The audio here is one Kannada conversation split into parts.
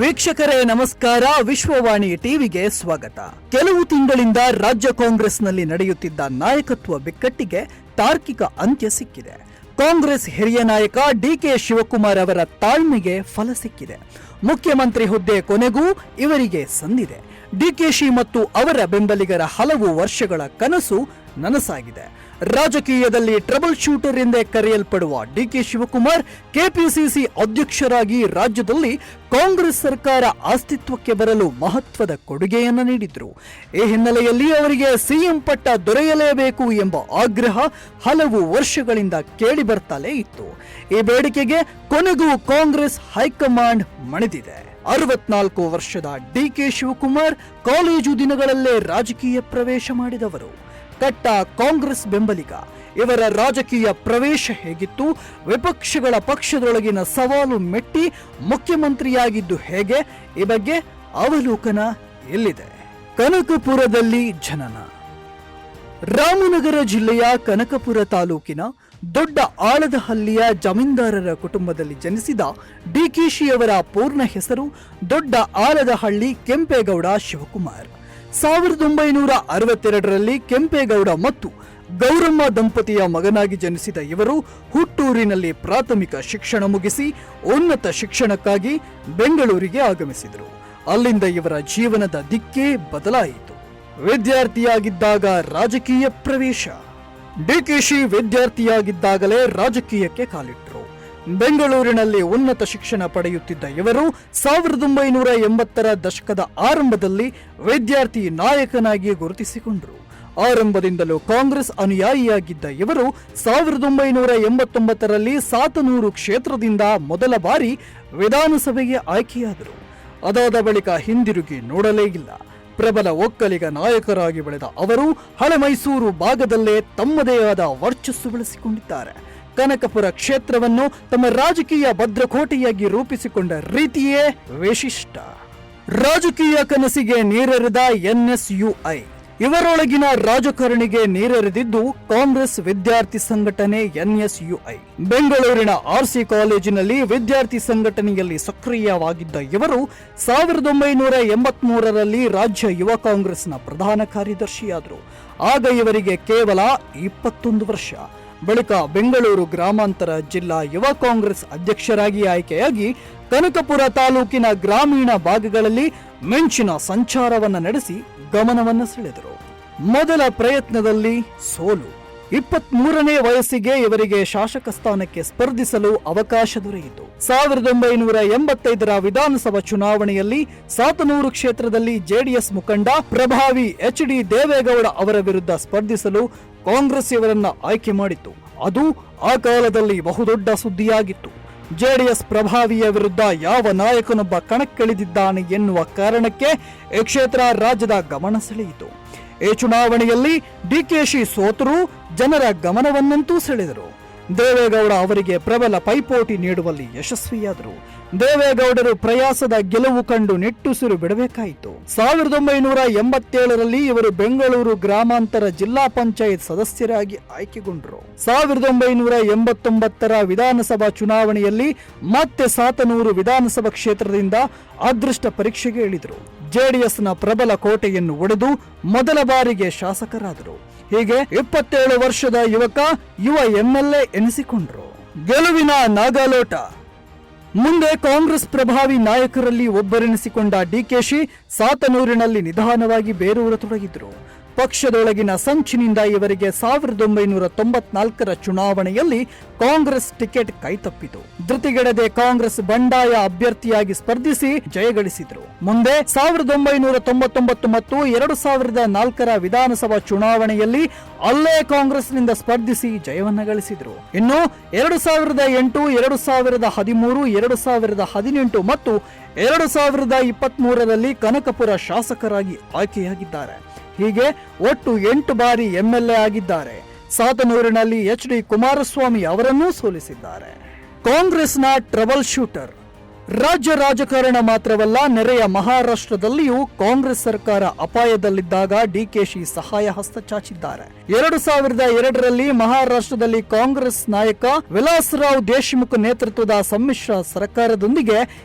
ವೀಕ್ಷಕರೇ ನಮಸ್ಕಾರ. ವಿಶ್ವವಾಣಿ ಟಿವಿಗೆ ಸ್ವಾಗತ. ಕೆಲವು ತಿಂಗಳಿಂದ ರಾಜ್ಯ ಕಾಂಗ್ರೆಸ್ನಲ್ಲಿ ನಡೆಯುತ್ತಿದ್ದ ನಾಯಕತ್ವ ಬಿಕ್ಕಟ್ಟಿಗೆ ತಾರ್ಕಿಕ ಅಂತ್ಯ ಸಿಕ್ಕಿದೆ. ಕಾಂಗ್ರೆಸ್ ಹಿರಿಯ ನಾಯಕ ಡಿಕೆ ಶಿವಕುಮಾರ್ ಅವರ ತಾಳ್ಮೆಗೆ ಫಲ ಸಿಕ್ಕಿದೆ. ಮುಖ್ಯಮಂತ್ರಿ ಹುದ್ದೆ ಕೊನೆಗೂ ಇವರಿಗೆ ಸಂದಿದೆ. ಡಿಕೆಶಿ ಮತ್ತು ಅವರ ಬೆಂಬಲಿಗರ ಹಲವು ವರ್ಷಗಳ ಕನಸು ನನಸಾಗಿದೆ. ರಾಜಕೀಯದಲ್ಲಿ ಟ್ರಬಲ್ ಶೂಟರ್ ಎಂದೇ ಕರೆಯಲ್ಪಡುವ ಡಿಕೆ ಶಿವಕುಮಾರ್ ಕೆಪಿಸಿಸಿ ಅಧ್ಯಕ್ಷರಾಗಿ ರಾಜ್ಯದಲ್ಲಿ ಕಾಂಗ್ರೆಸ್ ಸರ್ಕಾರ ಅಸ್ತಿತ್ವಕ್ಕೆ ಬರಲು ಮಹತ್ವದ ಕೊಡುಗೆಯನ್ನು ನೀಡಿದ್ರು. ಈ ಹಿನ್ನೆಲೆಯಲ್ಲಿ ಅವರಿಗೆ ಸಿಎಂ ಪಟ್ಟ ದೊರೆಯಲೇಬೇಕು ಎಂಬ ಆಗ್ರಹ ಹಲವು ವರ್ಷಗಳಿಂದ ಕೇಳಿ ಬರ್ತಲೇ ಇತ್ತು. ಈ ಬೇಡಿಕೆಗೆ ಕೊನೆಗೂ ಕಾಂಗ್ರೆಸ್ ಹೈಕಮಾಂಡ್ ಮಣಿದಿದೆ. 64 ವರ್ಷದ ಡಿಕೆ ಶಿವಕುಮಾರ್ ಕಾಲೇಜು ದಿನಗಳಲ್ಲೇ ರಾಜಕೀಯ ಪ್ರವೇಶ ಮಾಡಿದವರು. ಕಟ್ಟ ಕಾಂಗ್ರೆಸ್ ಬೆಂಬಲಿಗ. ಇವರ ರಾಜಕೀಯ ಪ್ರವೇಶ ಹೇಗಿತ್ತು? ವಿಪಕ್ಷಗಳ ಪಕ್ಷದೊಳಗಿನ ಸವಾಲು ಮೆಟ್ಟಿ ಮುಖ್ಯಮಂತ್ರಿಯಾಗಿದ್ದು ಹೇಗೆ? ಈ ಬಗ್ಗೆ ಅವಲೋಕನ ಎಲ್ಲಿದೆ. ಕನಕಪುರದಲ್ಲಿ ಜನನ. ರಾಮನಗರ ಜಿಲ್ಲೆಯ ಕನಕಪುರ ತಾಲೂಕಿನ ದೊಡ್ಡ ಆಳದಹಳ್ಳಿಯ ಜಮೀನ್ದಾರರ ಕುಟುಂಬದಲ್ಲಿ ಜನಿಸಿದ ಡಿಕೆಶಿ ಅವರ ಪೂರ್ಣ ಹೆಸರು ದೊಡ್ಡ ಆಳದಹಳ್ಳಿ ಕೆಂಪೇಗೌಡ ಶಿವಕುಮಾರ್. 1962ರಲ್ಲಿ ಕೆಂಪೇಗೌಡ ಮತ್ತು ಗೌರಮ್ಮ ದಂಪತಿಯ ಮಗನಾಗಿ ಜನಿಸಿದ ಇವರು ಹುಟ್ಟೂರಿನಲ್ಲಿ ಪ್ರಾಥಮಿಕ ಶಿಕ್ಷಣ ಮುಗಿಸಿ ಉನ್ನತ ಶಿಕ್ಷಣಕ್ಕಾಗಿ ಬೆಂಗಳೂರಿಗೆ ಆಗಮಿಸಿದರು. ಅಲ್ಲಿಂದ ಇವರ ಜೀವನದ ದಿಕ್ಕೇ ಬದಲಾಯಿತು. ವಿದ್ಯಾರ್ಥಿಯಾಗಿದ್ದಾಗ ರಾಜಕೀಯ ಪ್ರವೇಶ. ಡಿಕೆಶಿ ವಿದ್ಯಾರ್ಥಿಯಾಗಿದ್ದಾಗಲೇ ರಾಜಕೀಯಕ್ಕೆ ಕಾಲಿಟ್ಟರು. ಬೆಂಗಳೂರಿನಲ್ಲಿ ಉನ್ನತ ಶಿಕ್ಷಣ ಪಡೆಯುತ್ತಿದ್ದ ಇವರು 1980ರ ದಶಕದ ಆರಂಭದಲ್ಲಿ ವಿದ್ಯಾರ್ಥಿ ನಾಯಕನಾಗಿ ಗುರುತಿಸಿಕೊಂಡರು. ಆರಂಭದಿಂದಲೂ ಕಾಂಗ್ರೆಸ್ ಅನುಯಾಯಿಯಾಗಿದ್ದ ಇವರು 1989ರಲ್ಲಿ ಸಾತನೂರು ಕ್ಷೇತ್ರದಿಂದ ಮೊದಲ ಬಾರಿ ವಿಧಾನಸಭೆಗೆ ಆಯ್ಕೆಯಾದರು. ಅದಾದ ಬಳಿಕ ಹಿಂದಿರುಗಿ ನೋಡಲೇ ಇಲ್ಲ. ಪ್ರಬಲ ಒಕ್ಕಲಿಗ ನಾಯಕರಾಗಿ ಬೆಳೆದ ಅವರು ಹಳೆ ಮೈಸೂರು ಭಾಗದಲ್ಲೇ ತಮ್ಮದೇ ಆದ ವರ್ಚಸ್ಸು ಬೆಳೆಸಿಕೊಂಡಿದ್ದಾರೆ. ಕನಕಪುರ ಕ್ಷೇತ್ರವನ್ನು ತಮ್ಮ ರಾಜಕೀಯ ಭದ್ರಕೋಟೆಯಾಗಿ ರೂಪಿಸಿಕೊಂಡ ರೀತಿಯೇ ವಿಶಿಷ್ಟ. ರಾಜಕೀಯ ಕನಸಿಗೆ ನೀರೆರೆದ ಎನ್ಎಸ್ಯುಐ. ಇವರೊಳಗಿನ ರಾಜಕಾರಣಿಗೆ ನೀರೆರೆದಿದ್ದು ಕಾಂಗ್ರೆಸ್ ವಿದ್ಯಾರ್ಥಿ ಸಂಘಟನೆ ಎನ್ಎಸ್ಯುಐ. ಬೆಂಗಳೂರಿನ ಆರ್ಸಿ ಕಾಲೇಜಿನಲ್ಲಿ ವಿದ್ಯಾರ್ಥಿ ಸಂಘಟನೆಯಲ್ಲಿ ಸಕ್ರಿಯವಾಗಿದ್ದ ಇವರು 1983ರಲ್ಲಿ ರಾಜ್ಯ ಯುವ ಕಾಂಗ್ರೆಸ್ನ ಪ್ರಧಾನ ಕಾರ್ಯದರ್ಶಿಯಾದರು. ಆಗ ಇವರಿಗೆ ಕೇವಲ 21 ವರ್ಷ. ಬಳಿಕ ಬೆಂಗಳೂರು ಗ್ರಾಮಾಂತರ ಜಿಲ್ಲಾ ಯುವ ಕಾಂಗ್ರೆಸ್ ಅಧ್ಯಕ್ಷರಾಗಿ ಆಯ್ಕೆಯಾಗಿ ಕನಕಪುರ ತಾಲೂಕಿನ ಗ್ರಾಮೀಣ ಭಾಗಗಳಲ್ಲಿ ಮಿಂಚಿನ ಸಂಚಾರವನ್ನು ನಡೆಸಿ ಗಮನವನ್ನು ಸೆಳೆದರು. ಮೊದಲ ಪ್ರಯತ್ನದಲ್ಲಿ ಸೋಲು. 23ನೇ ವಯಸ್ಸಿಗೆ ಇವರಿಗೆ ಶಾಸಕ ಸ್ಥಾನಕ್ಕೆ ಸ್ಪರ್ಧಿಸಲು ಅವಕಾಶ ದೊರೆಯಿತು. 1985ರ ವಿಧಾನಸಭಾ ಚುನಾವಣೆಯಲ್ಲಿ ಸಾತನೂರು ಕ್ಷೇತ್ರದಲ್ಲಿ ಜೆಡಿಎಸ್ ಮುಖಂಡ ಪ್ರಭಾವಿ ಎಚ್.ಡಿ. ದೇವೇಗೌಡ ಅವರ ವಿರುದ್ಧ ಸ್ಪರ್ಧಿಸಲು ಕಾಂಗ್ರೆಸ್ ಇವರನ್ನ ಆಯ್ಕೆ ಮಾಡಿತ್ತು. ಅದು ಆ ಕಾಲದಲ್ಲಿ ಬಹುದೊಡ್ಡ ಸುದ್ದಿಯಾಗಿತ್ತು. ಜೆಡಿಎಸ್ ಪ್ರಭಾವಿಯ ವಿರುದ್ಧ ಯಾವ ನಾಯಕನೊಬ್ಬ ಕಣಕ್ಕಿಳಿದಿದ್ದಾನೆ ಎನ್ನುವ ಕಾರಣಕ್ಕೆ ಈ ಕ್ಷೇತ್ರ ರಾಜ್ಯದ ಗಮನ ಸೆಳೆಯಿತು. ಈ ಚುನಾವಣೆಯಲ್ಲಿ ಡಿಕೆಶಿ ಸೋತರೂ ಜನರ ಗಮನವನ್ನಂತೂ ಸೆಳೆದರು. ದೇವೇಗೌಡ ಅವರಿಗೆ ಪ್ರಬಲ ಪೈಪೋಟಿ ನೀಡುವಲ್ಲಿ ಯಶಸ್ವಿಯಾದರು. ದೇವೇಗೌಡರು ಪ್ರಯಾಸದ ಗೆಲುವು ಕಂಡು ನಿಟ್ಟುಸಿರು ಬಿಡಬೇಕಾಯಿತು. 1987ರಲ್ಲಿ ಇವರು ಬೆಂಗಳೂರು ಗ್ರಾಮಾಂತರ ಜಿಲ್ಲಾ ಪಂಚಾಯತ್ ಸದಸ್ಯರಾಗಿ ಆಯ್ಕೆಗೊಂಡರು. 1989ರ ವಿಧಾನಸಭಾ ಚುನಾವಣೆಯಲ್ಲಿ ಮತ್ತೆ ಸಾತನೂರು ವಿಧಾನಸಭಾ ಕ್ಷೇತ್ರದಿಂದ ಅದೃಷ್ಟ ಪರೀಕ್ಷೆಗೆ ಇಳಿದರು. ಜೆಡಿಎಸ್ನ ಪ್ರಬಲ ಕೋಟೆಯನ್ನು ಒಡೆದು ಮೊದಲ ಬಾರಿಗೆ ಶಾಸಕರಾದರು. ಹೀಗೆ 27 ವರ್ಷದ ಯುವ ಎಂಎಲ್ಎ ಎನಿಸಿಕೊಂಡರು. ಗೆಲುವಿನ ನಾಗಾಲೋಟ. ಮುಂದೆ ಕಾಂಗ್ರೆಸ್ ಪ್ರಭಾವಿ ನಾಯಕರಲ್ಲಿ ಒಬ್ಬರೆನಿಸಿಕೊಂಡ ಡಿಕೆಶಿ ಸಾತನೂರಿನಲ್ಲಿ ನಿಧಾನವಾಗಿ ಬೇರೂರತೊಡಗಿದ್ರು. ಪಕ್ಷದೊಳಗಿನ ಸಂಚಿನಿಂದ ಇವರಿಗೆ 1994ರ ಚುನಾವಣೆಯಲ್ಲಿ ಕಾಂಗ್ರೆಸ್ ಟಿಕೆಟ್ ಕೈತಪ್ಪಿತು. ಧೃತಿಗೆಡದೆ ಕಾಂಗ್ರೆಸ್ ಬಂಡಾಯ ಅಭ್ಯರ್ಥಿಯಾಗಿ ಸ್ಪರ್ಧಿಸಿ ಜಯಗಳಿಸಿದ್ರು. ಮುಂದೆ 1999 ಮತ್ತು 2004ರ ವಿಧಾನಸಭಾ ಚುನಾವಣೆಯಲ್ಲಿ ಅಲ್ಲೇ ಕಾಂಗ್ರೆಸ್ನಿಂದ ಸ್ಪರ್ಧಿಸಿ ಜಯವನ್ನ ಗಳಿಸಿದ್ರು. ಇನ್ನು 2008, 2013, 2018 ಮತ್ತು 2023ರಲ್ಲಿ ಕನಕಪುರ ಶಾಸಕರಾಗಿ ಆಯ್ಕೆಯಾಗಿದ್ದಾರೆ. ಹೀಗೆ ಒಟ್ಟು 8 ಬಾರಿ ಎಂಎಲ್ಎ ಆಗಿದ್ದಾರೆ. ಸಾತನೂರಿನಲ್ಲಿ ಎಚ್.ಡಿ. ಕುಮಾರಸ್ವಾಮಿ ಅವರನ್ನೂ ಸೋಲಿಸಿದ್ದಾರೆ. ಕಾಂಗ್ರೆಸ್ನ ಟ್ರಬಲ್ ಶೂಟರ್. ರಾಜ್ಯ ರಾಜಕಾರಣ ಮಾತ್ರವಲ್ಲ, ನೆರೆಯ ಮಹಾರಾಷ್ಟ್ರದಲ್ಲಿಯೂ ಕಾಂಗ್ರೆಸ್ ಸರ್ಕಾರ ಅಪಾಯದಲ್ಲಿದ್ದಾಗ ಡಿಕೆಶಿ ಸಹಾಯ ಹಸ್ತ ಚಾಚಿದ್ದಾರೆ. 2002ರಲ್ಲಿ ಮಹಾರಾಷ್ಟ್ರದಲ್ಲಿ ಕಾಂಗ್ರೆಸ್ ನಾಯಕ ವಿಲಾಸರಾವ್ ದೇಶಮುಖ್ ನೇತೃತ್ವದ ಸಮ್ಮಿಶ್ರ ಸರ್ಕಾರದೊಂದಿಗೆ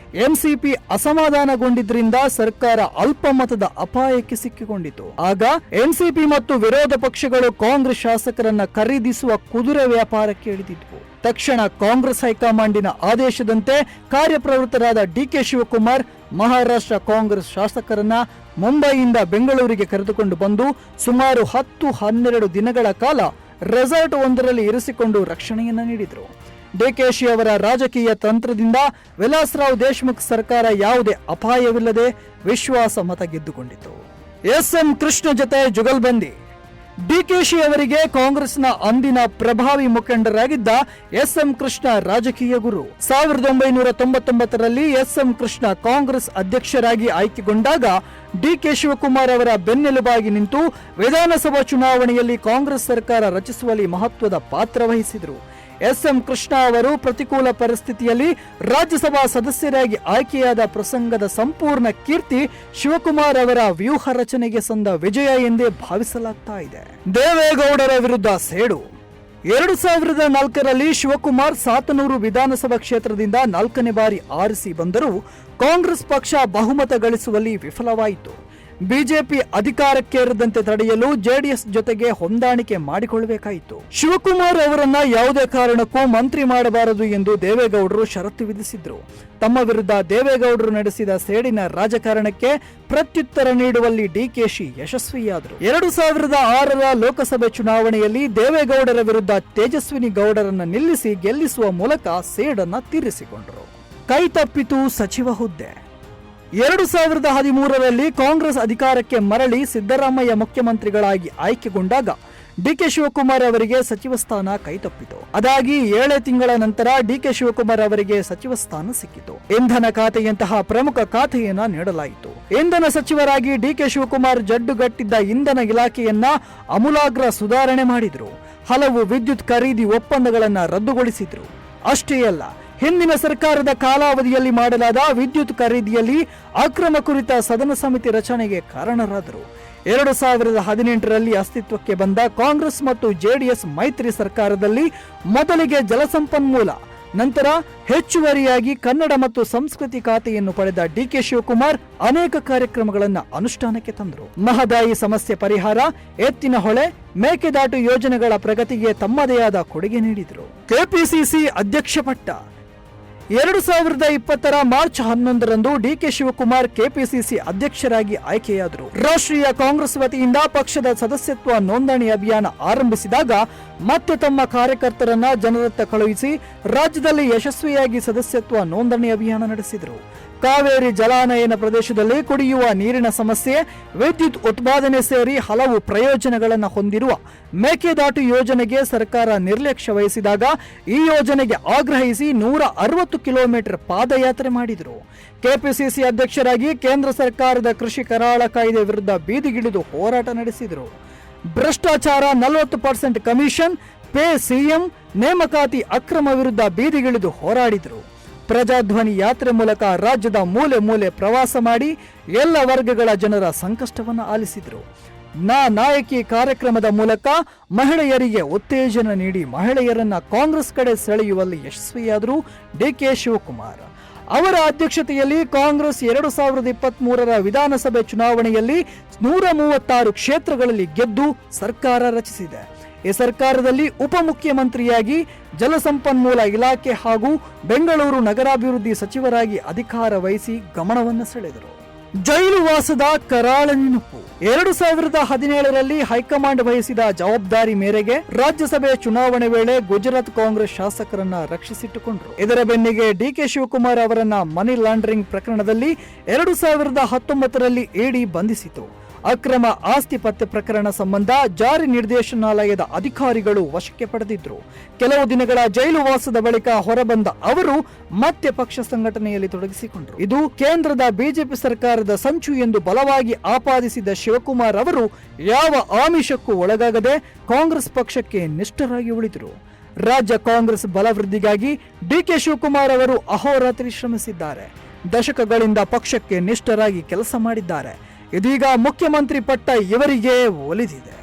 ಎಂಸಿಪಿ ಅಸಮಾಧಾನಗೊಂಡಿದ್ದರಿಂದ ಸರ್ಕಾರ ಅಲ್ಪಮತದ ಅಪಾಯಕ್ಕೆ ಸಿಕ್ಕಿಕೊಂಡಿತು. ಆಗ ಎನ್ಸಿಪಿ ಮತ್ತು ವಿರೋಧ ಪಕ್ಷಗಳು ಕಾಂಗ್ರೆಸ್ ಶಾಸಕರನ್ನ ಖರೀದಿಸುವ ಕುದುರೆ ವ್ಯಾಪಾರಕ್ಕೆ ಇಳಿದಿದ್ವು. ತಕ್ಷಣ ಕಾಂಗ್ರೆಸ್ ಹೈಕಮಾಂಡಿನ ಆದೇಶದಂತೆ ಕಾರ್ಯಪ್ರವೃತ್ತರಾದ ಡಿಕೆ ಶಿವಕುಮಾರ್ ಮಹಾರಾಷ್ಟ್ರ ಕಾಂಗ್ರೆಸ್ ಶಾಸಕರನ್ನ ಮುಂಬೈಯಿಂದ ಬೆಂಗಳೂರಿಗೆ ಕರೆದುಕೊಂಡು ಬಂದು ಸುಮಾರು 10-12 ದಿನಗಳ ಕಾಲ ರೆಸಾರ್ಟ್ ಒಂದರಲ್ಲಿ ಇರಿಸಿಕೊಂಡು ರಕ್ಷಣೆಯನ್ನ ನೀಡಿದರು. ಡಿಕೆಶಿ ಅವರ ರಾಜಕೀಯ ತಂತ್ರದಿಂದ ವಿಲಾಸರಾವ್ ದೇಶಮುಖ್ ಸರ್ಕಾರ ಯಾವುದೇ ಅಪಾಯವಿಲ್ಲದೆ ವಿಶ್ವಾಸ ಮತ ಗೆದ್ದುಕೊಂಡಿತು. ಎಸ್.ಎಂ. ಕೃಷ್ಣ ಜೊತೆ ಜುಗಲ್ಬಂದಿ. ಡಿಕೆಶಿ ಅವರಿಗೆ ಕಾಂಗ್ರೆಸ್ನ ಅಂದಿನ ಪ್ರಭಾವಿ ಮುಖಂಡರಾಗಿದ್ದ ಎಸ್.ಎಂ. ಕೃಷ್ಣ ರಾಜಕೀಯ ಗುರು. 1999ರಲ್ಲಿ ಎಸ್.ಎಂ. ಕೃಷ್ಣ ಕಾಂಗ್ರೆಸ್ ಅಧ್ಯಕ್ಷರಾಗಿ ಆಯ್ಕೆಗೊಂಡಾಗ ಡಿಕೆ ಶಿವಕುಮಾರ್ ಅವರ ಬೆನ್ನೆಲುಬಾಗಿ ನಿಂತು ವಿಧಾನಸಭಾ ಚುನಾವಣೆಯಲ್ಲಿ ಕಾಂಗ್ರೆಸ್ ಸರ್ಕಾರ ರಚಿಸುವಲ್ಲಿ ಮಹತ್ವದ ಪಾತ್ರ ವಹಿಸಿದರು. ಎಸ್.ಎಂ. ಕೃಷ್ಣ ಅವರು ಪ್ರತಿಕೂಲ ಪರಿಸ್ಥಿತಿಯಲ್ಲಿ ರಾಜ್ಯಸಭಾ ಸದಸ್ಯರಾಗಿ ಆಯ್ಕೆಯಾದ ಪ್ರಸಂಗದ ಸಂಪೂರ್ಣ ಕೀರ್ತಿ ಶಿವಕುಮಾರ್ ಅವರ ವ್ಯೂಹ ರಚನೆಗೆ ಸಂದ ವಿಜಯ ಎಂದೇ ಭಾವಿಸಲಾಗ್ತಾ ಇದೆ. ದೇವೇಗೌಡರ ವಿರುದ್ಧ ಸೇಡು. 2004ರಲ್ಲಿ ಶಿವಕುಮಾರ್ ಸಾತನೂರು ವಿಧಾನಸಭಾ ಕ್ಷೇತ್ರದಿಂದ 4ನೇ ಬಾರಿ ಆರಿಸಿ ಬಂದರೂ ಕಾಂಗ್ರೆಸ್ ಪಕ್ಷ ಬಹುಮತ ಗಳಿಸುವಲ್ಲಿ ವಿಫಲವಾಯಿತು. ಬಿಜೆಪಿ ಅಧಿಕಾರಕ್ಕೇರದಂತೆ ತಡೆಯಲು ಜೆಡಿಎಸ್ ಜೊತೆಗೆ ಹೊಂದಾಣಿಕೆ ಮಾಡಿಕೊಳ್ಳಬೇಕಾಯಿತು. ಶಿವಕುಮಾರ್ ಅವರನ್ನ ಯಾವುದೇ ಕಾರಣಕ್ಕೂ ಮಂತ್ರಿ ಮಾಡಬಾರದು ಎಂದು ದೇವೇಗೌಡರು ಷರತ್ತು ವಿಧಿಸಿದ್ರು. ತಮ್ಮ ವಿರುದ್ಧ ದೇವೇಗೌಡರು ನಡೆಸಿದ ಸೇಡಿನ ರಾಜಕಾರಣಕ್ಕೆ ಪ್ರತ್ಯುತ್ತರ ನೀಡುವಲ್ಲಿ ಡಿಕೆಶಿ ಯಶಸ್ವಿಯಾದರು. 2006ರ ಲೋಕಸಭೆ ಚುನಾವಣೆಯಲ್ಲಿ ದೇವೇಗೌಡರ ವಿರುದ್ಧ ತೇಜಸ್ವಿನಿ ಗೌಡರನ್ನ ನಿಲ್ಲಿಸಿ ಗೆಲ್ಲಿಸುವ ಮೂಲಕ ಸೇಡನ್ನ ತೀರಿಸಿಕೊಂಡರು. ಕೈತಪ್ಪಿತು ಸಚಿವ ಹುದ್ದೆ. 2013ರಲ್ಲಿ ಕಾಂಗ್ರೆಸ್ ಅಧಿಕಾರಕ್ಕೆ ಮರಳಿ ಸಿದ್ದರಾಮಯ್ಯ ಮುಖ್ಯಮಂತ್ರಿಗಳಾಗಿ ಆಯ್ಕೆಗೊಂಡಾಗ ಡಿಕೆ ಶಿವಕುಮಾರ್ ಅವರಿಗೆ ಸಚಿವ ಸ್ಥಾನ ಕೈತಪ್ಪಿತು. ಅದಾಗಿ 7 ತಿಂಗಳ ನಂತರ ಡಿಕೆ ಶಿವಕುಮಾರ್ ಅವರಿಗೆ ಸಚಿವ ಸ್ಥಾನ ಸಿಕ್ಕಿತು. ಇಂಧನ ಖಾತೆಯಂತಹ ಪ್ರಮುಖ ಖಾತೆಯನ್ನ ನೀಡಲಾಯಿತು. ಇಂಧನ ಸಚಿವರಾಗಿ ಡಿಕೆ ಶಿವಕುಮಾರ್ ಜಡ್ಡುಗಟ್ಟಿದ್ದ ಇಂಧನ ಇಲಾಖೆಯನ್ನ ಅಮೂಲಾಗ್ರ ಸುಧಾರಣೆ ಮಾಡಿದ್ರು. ಹಲವು ವಿದ್ಯುತ್ ಖರೀದಿ ಒಪ್ಪಂದಗಳನ್ನ ರದ್ದುಗೊಳಿಸಿದ್ರು. ಅಷ್ಟೇ ಅಲ್ಲ, ಹಿಂದಿನ ಸರ್ಕಾರದ ಕಾಲಾವಧಿಯಲ್ಲಿ ಮಾಡಲಾದ ವಿದ್ಯುತ್ ಖರೀದಿಯಲ್ಲಿ ಅಕ್ರಮ ಕುರಿತ ಸದನ ಸಮಿತಿ ರಚನೆಗೆ ಕಾರಣರಾದರು. 2018ರಲ್ಲಿ ಅಸ್ತಿತ್ವಕ್ಕೆ ಬಂದ ಕಾಂಗ್ರೆಸ್ ಮತ್ತು ಜೆಡಿಎಸ್ ಮೈತ್ರಿ ಸರ್ಕಾರದಲ್ಲಿ ಮೊದಲಿಗೆ ಜಲಸಂಪನ್ಮೂಲ, ನಂತರ ಹೆಚ್ಚುವರಿಯಾಗಿ ಕನ್ನಡ ಮತ್ತು ಸಂಸ್ಕೃತಿ ಖಾತೆಯನ್ನು ಪಡೆದ ಡಿಕೆ ಶಿವಕುಮಾರ್ ಅನೇಕ ಕಾರ್ಯಕ್ರಮಗಳನ್ನು ಅನುಷ್ಠಾನಕ್ಕೆ ತಂದರು. ಮಹದಾಯಿ ಸಮಸ್ಯೆ ಪರಿಹಾರ, ಎತ್ತಿನ ಹೊಳೆ, ಮೇಕೆದಾಟು ಯೋಜನೆಗಳ ಪ್ರಗತಿಗೆ ತಮ್ಮದೇ ಆದ ಕೊಡುಗೆ ನೀಡಿದರು. ಕೆಪಿಸಿಸಿ ಅಧ್ಯಕ್ಷ ಪಟ್ಟ. 2020ರ ಮಾರ್ಚ್ 11ರಂದು ಡಿಕೆ ಶಿವಕುಮಾರ್ ಕೆಪಿಸಿಸಿ ಅಧ್ಯಕ್ಷರಾಗಿ ಆಯ್ಕೆಯಾದರು. ರಾಷ್ಟ್ರೀಯ ಕಾಂಗ್ರೆಸ್ ವತಿಯಿಂದ ಪಕ್ಷದ ಸದಸ್ಯತ್ವ ನೋಂದಣಿ ಅಭಿಯಾನ ಆರಂಭಿಸಿದಾಗ ಮತ್ತೆ ತಮ್ಮ ಕಾರ್ಯಕರ್ತರನ್ನ ಜನರತ್ತ ಕಳುಹಿಸಿ ರಾಜ್ಯದಲ್ಲಿ ಯಶಸ್ವಿಯಾಗಿ ಸದಸ್ಯತ್ವ ನೋಂದಣಿ ಅಭಿಯಾನ ನಡೆಸಿದರು. ಕಾವೇರಿ ಜಲಾನಯನ ಪ್ರದೇಶದಲ್ಲಿ ಕುಡಿಯುವ ನೀರಿನ ಸಮಸ್ಯೆ, ವಿದ್ಯುತ್ ಉತ್ಪಾದನೆ ಸೇರಿ ಹಲವು ಪ್ರಯೋಜನಗಳನ್ನು ಹೊಂದಿರುವ ಮೇಕೆದಾಟು ಯೋಜನೆಗೆ ಸರ್ಕಾರ ನಿರ್ಲಕ್ಷ್ಯ ವಹಿಸಿದಾಗ ಈ ಯೋಜನೆಗೆ ಆಗ್ರಹಿಸಿ 160 ಕಿಲೋಮೀಟರ್ ಪಾದಯಾತ್ರೆ ಮಾಡಿದರು. ಕೆಪಿಸಿಸಿ ಅಧ್ಯಕ್ಷರಾಗಿ ಕೇಂದ್ರ ಸರ್ಕಾರದ ಕೃಷಿ ಕರಾಳ ಕಾಯ್ದೆ ವಿರುದ್ಧ ಬೀದಿಗಿಳಿದು ಹೋರಾಟ ನಡೆಸಿದರು. ಭ್ರಷ್ಟಾಚಾರ, 40% ಕಮಿಷನ್, ಪೇ ಸಿಎಂ, ನೇಮಕಾತಿ ಅಕ್ರಮ ವಿರುದ್ಧ ಬೀದಿಗಿಳಿದು ಹೋರಾಡಿದರು. ಪ್ರಜಾಧ್ವನಿ ಯಾತ್ರೆ ಮೂಲಕ ರಾಜ್ಯದ ಮೂಲೆ ಮೂಲೆ ಪ್ರವಾಸ ಮಾಡಿ ಎಲ್ಲ ವರ್ಗಗಳ ಜನರ ಸಂಕಷ್ಟವನ್ನು ಆಲಿಸಿದರು. ನಾಯಕಿ ಕಾರ್ಯಕ್ರಮದ ಮೂಲಕ ಮಹಿಳೆಯರಿಗೆ ಉತ್ತೇಜನ ನೀಡಿ ಮಹಿಳೆಯರನ್ನ ಕಾಂಗ್ರೆಸ್ ಕಡೆ ಸೆಳೆಯುವಲ್ಲಿ ಯಶಸ್ವಿಯಾದರು ಡಿಕೆ ಶಿವಕುಮಾರ್. ಅವರ ಅಧ್ಯಕ್ಷತೆಯಲ್ಲಿ ಕಾಂಗ್ರೆಸ್ 2023ರ ವಿಧಾನಸಭೆ ಚುನಾವಣೆಯಲ್ಲಿ 136 ಕ್ಷೇತ್ರಗಳಲ್ಲಿ ಗೆದ್ದು ಸರ್ಕಾರ ರಚಿಸಿದೆ. ಈ ಸರ್ಕಾರದಲ್ಲಿ ಉಪಮುಖ್ಯಮಂತ್ರಿಯಾಗಿ ಜಲಸಂಪನ್ಮೂಲ ಇಲಾಖೆ ಹಾಗೂ ಬೆಂಗಳೂರು ನಗರಾಭಿವೃದ್ಧಿ ಸಚಿವರಾಗಿ ಅಧಿಕಾರ ವಹಿಸಿ ಗಮನವನ್ನು ಸೆಳೆದರು. ಜೈಲು ವಾಸದ ಕರಾಳ ನೆನಪು. 2017ರಲ್ಲಿ ಹೈಕಮಾಂಡ್ ವಹಿಸಿದ ಜವಾಬ್ದಾರಿ ಮೇರೆಗೆ ರಾಜ್ಯಸಭೆ ಚುನಾವಣೆ ವೇಳೆ ಗುಜರಾತ್ ಕಾಂಗ್ರೆಸ್ ಶಾಸಕರನ್ನ ರಕ್ಷಿಸಿಟ್ಟುಕೊಂಡರು. ಇದರ ಬೆನ್ನಿಗೆ ಡಿಕೆ ಶಿವಕುಮಾರ್ ಅವರನ್ನ ಮನಿ ಲಾಂಡರಿಂಗ್ ಪ್ರಕರಣದಲ್ಲಿ 2019ರಲ್ಲಿ ಇಡಿ ಬಂಧಿಸಿತು. ಅಕ್ರಮ ಆಸ್ತಿ ಪತ್ತೆ ಪ್ರಕರಣ ಸಂಬಂಧ ಜಾರಿ ನಿರ್ದೇಶನಾಲಯದ ಅಧಿಕಾರಿಗಳು ವಶಕ್ಕೆ ಪಡೆದಿದ್ರು. ಕೆಲವು ದಿನಗಳ ಜೈಲು ವಾಸದ ಬಳಿಕ ಹೊರಬಂದ ಅವರು ಮತ್ತೆ ಪಕ್ಷ ಸಂಘಟನೆಯಲ್ಲಿ ತೊಡಗಿಸಿಕೊಂಡರು. ಇದು ಕೇಂದ್ರದ ಬಿಜೆಪಿ ಸರ್ಕಾರದ ಸಂಚು ಎಂದು ಬಲವಾಗಿ ಆಪಾದಿಸಿದ ಶಿವಕುಮಾರ್ ಅವರು ಯಾವ ಆಮಿಷಕ್ಕೂ ಒಳಗಾಗದೆ ಕಾಂಗ್ರೆಸ್ ಪಕ್ಷಕ್ಕೆ ನಿಷ್ಠರಾಗಿ ಉಳಿದರು. ರಾಜ್ಯ ಕಾಂಗ್ರೆಸ್ ಬಲವೃದ್ಧಿಗಾಗಿ ಡಿಕೆ ಶಿವಕುಮಾರ್ ಅವರು ಅಹೋರಾತ್ರಿ ಶ್ರಮಿಸಿದ್ದಾರೆ. ದಶಕಗಳಿಂದ ಪಕ್ಷಕ್ಕೆ ನಿಷ್ಠರಾಗಿ ಕೆಲಸ ಮಾಡಿದ್ದಾರೆ. ಇದೀಗ ಮುಖ್ಯಮಂತ್ರಿ ಪಟ್ಟ ಇವರಿಗೆ ಒಲಿದಿದೆ.